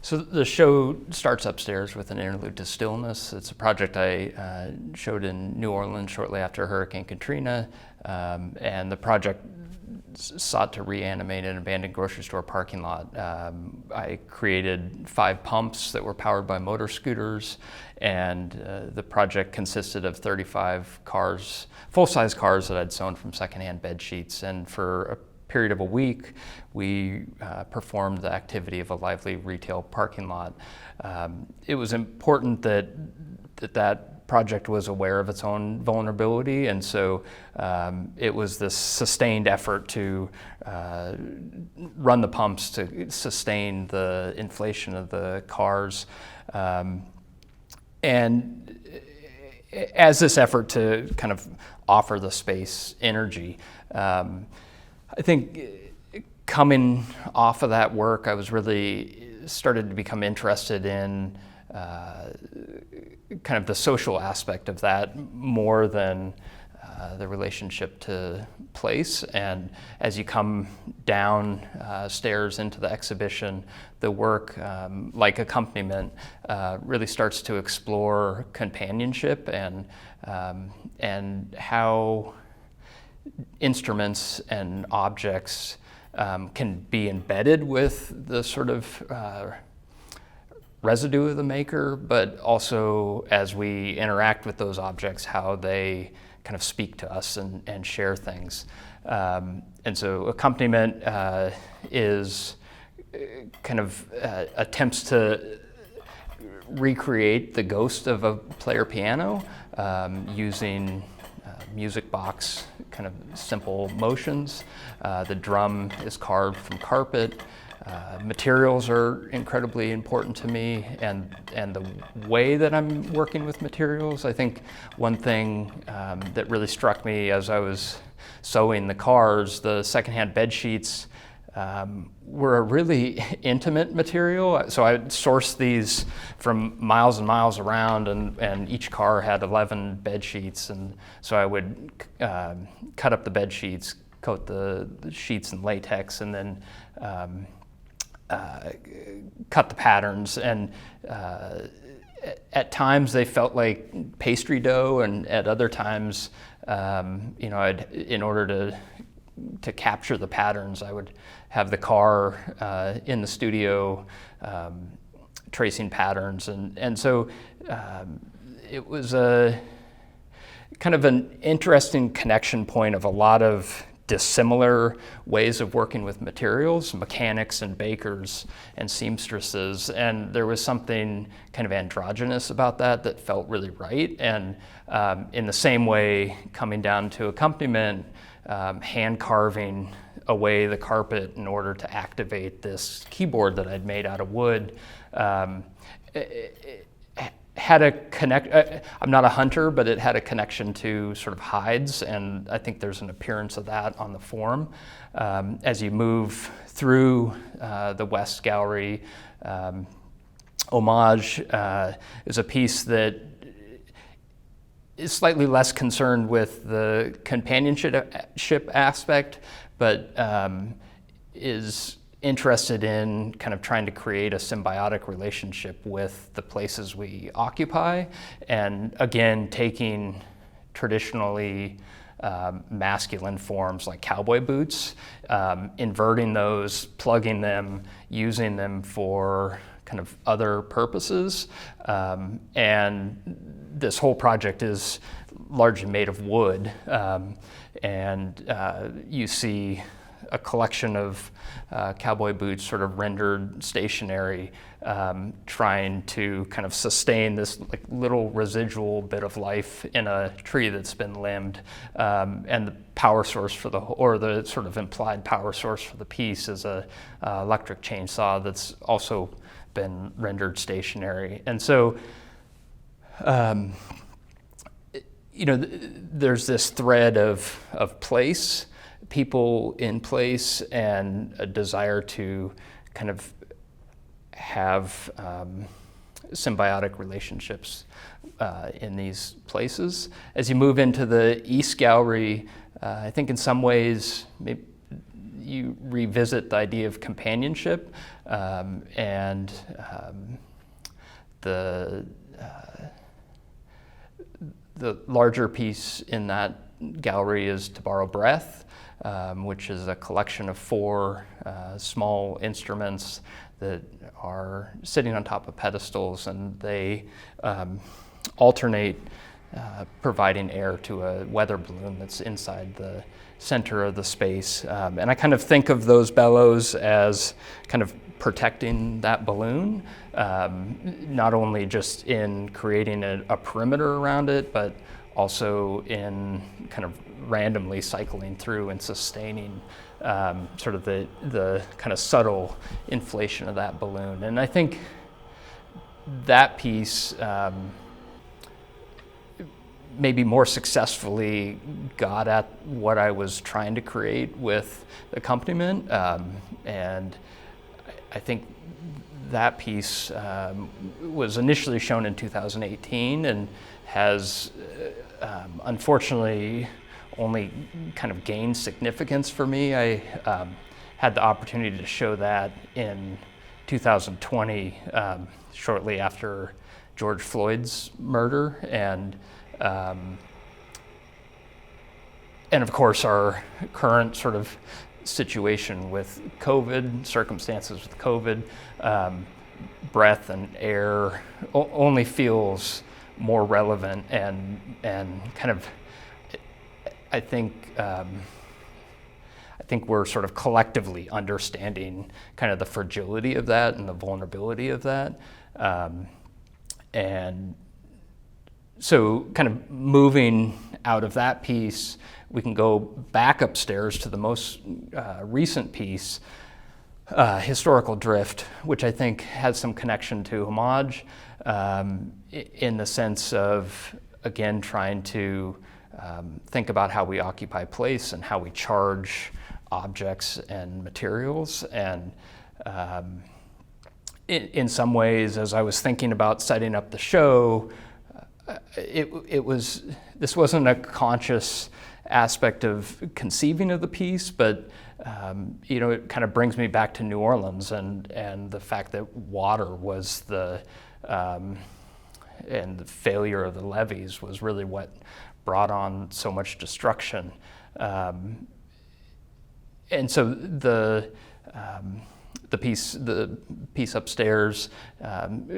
So the show starts upstairs with an interlude to Stillness. It's a project I showed in New Orleans shortly after Hurricane Katrina, and the project sought to reanimate an abandoned grocery store parking lot. I created 5 pumps that were powered by motor scooters, and the project consisted of 35 cars, full-size cars that I'd sewn from secondhand bed sheets, and for a period of a week, we performed the activity of a lively retail parking lot. It was important that project was aware of its own vulnerability, and so it was this sustained effort to run the pumps to sustain the inflation of the cars. And as this effort to kind of offer the space energy, I think coming off of that work, I was really started to become interested in kind of the social aspect of that more than the relationship to place. And as you come down stairs into the exhibition, the work, like accompaniment, really starts to explore companionship and how instruments and objects can be embedded with the sort of residue of the maker, but also as we interact with those objects, how they kind of speak to us and share things. And so accompaniment is kind of attempts to recreate the ghost of a player piano using music box kind of simple motions. The drum is carved from carpet. Materials are incredibly important to me, and the way that I'm working with materials. I think one thing that really struck me as I was sewing the cars, the secondhand bed sheets were a really intimate material. So I would source these from miles and miles around, and each car had 11 bed sheets, and so I would cut up the bed sheets, coat the sheets in latex, and then cut the patterns. And at times they felt like pastry dough, and at other times, in order to capture the patterns, I would have the car in the studio tracing patterns, and so it was a kind of an interesting connection point of a lot of dissimilar ways of working with materials, mechanics and bakers and seamstresses, and there was something kind of androgynous about that felt really right. And in the same way, coming down to accompaniment, hand carving away the carpet in order to activate this keyboard that I'd made out of wood, it had a I'm not a hunter, but it had a connection to sort of hides, and I think there's an appearance of that on the form. As you move through the West Gallery, Homage is a piece that is slightly less concerned with the companionship aspect, but is interested in kind of trying to create a symbiotic relationship with the places we occupy, and again taking traditionally masculine forms like cowboy boots, inverting those, plugging them, using them for kind of other purposes, and this whole project is largely made of wood, and you see a collection of cowboy boots sort of rendered stationary, trying to kind of sustain this like little residual bit of life in a tree that's been limbed. And the power source for the sort of implied power source for the piece is a electric chainsaw that's also been rendered stationary. And so, there's this thread of place, people in place, and a desire to kind of have symbiotic relationships in these places. As you move into the East Gallery, I think in some ways, maybe you revisit the idea of companionship, and the larger piece in that gallery is To Borrow Breath, which is a collection of 4 small instruments that are sitting on top of pedestals, and they alternate providing air to a weather balloon that's inside the center of the space. And I kind of think of those bellows as kind of protecting that balloon, not only just in creating a perimeter around it, but also in kind of randomly cycling through and sustaining sort of the kind of subtle inflation of that balloon. And I think that piece maybe more successfully got at what I was trying to create with the accompaniment. And I think that piece was initially shown in 2018 and has unfortunately only kind of gained significance for me. I had the opportunity to show that in 2020, shortly after George Floyd's murder, and of course our current sort of situation with COVID, circumstances with COVID, breath and air only feels more relevant and kind of, I think we're sort of collectively understanding kind of the fragility of that and the vulnerability of that. And so kind of moving out of that piece, we can go back upstairs to the most recent piece, Historical Drift, which I think has some connection to Homage, in the sense of, again, trying to think about how we occupy place and how we charge objects and materials. And in some ways, as I was thinking about setting up the show, this wasn't a conscious aspect of conceiving of the piece, but it kind of brings me back to New Orleans and the fact that water was and the failure of the levees was really what brought on so much destruction. And so the piece upstairs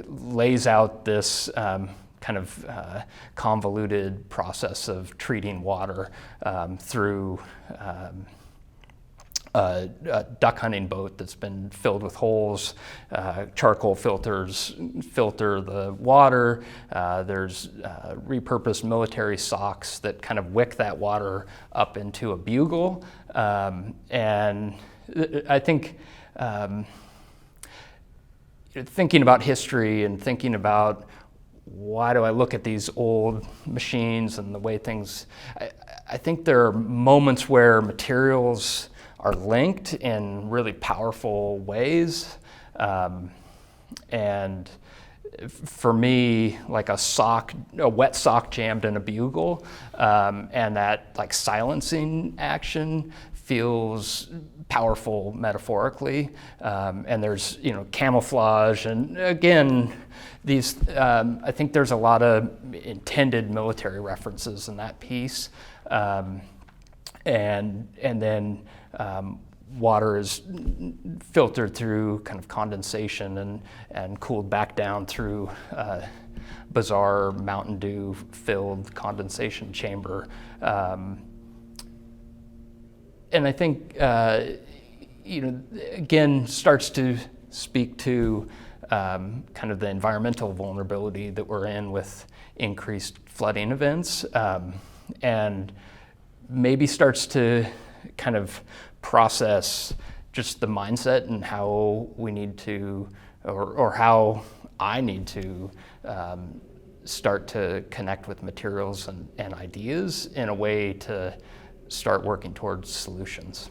lays out this kind of convoluted process of treating water through a duck hunting boat that's been filled with holes. Charcoal filters filter the water. There's repurposed military socks that kind of wick that water up into a bugle. And I think thinking about history and thinking about why do I look at these old machines and the way things, I think there are moments where materials are linked in really powerful ways. And for me, like a wet sock jammed in a bugle, and that like silencing action feels powerful metaphorically. And there's, camouflage, and again, these, I think there's a lot of intended military references in that piece. And then water is filtered through kind of condensation and cooled back down through bizarre Mountain Dew filled condensation chamber. And I think, again, starts to speak to kind of the environmental vulnerability that we're in with increased flooding events, and maybe starts to kind of process just the mindset and how we need to, or how I need to start to connect with materials and ideas in a way to start working towards solutions.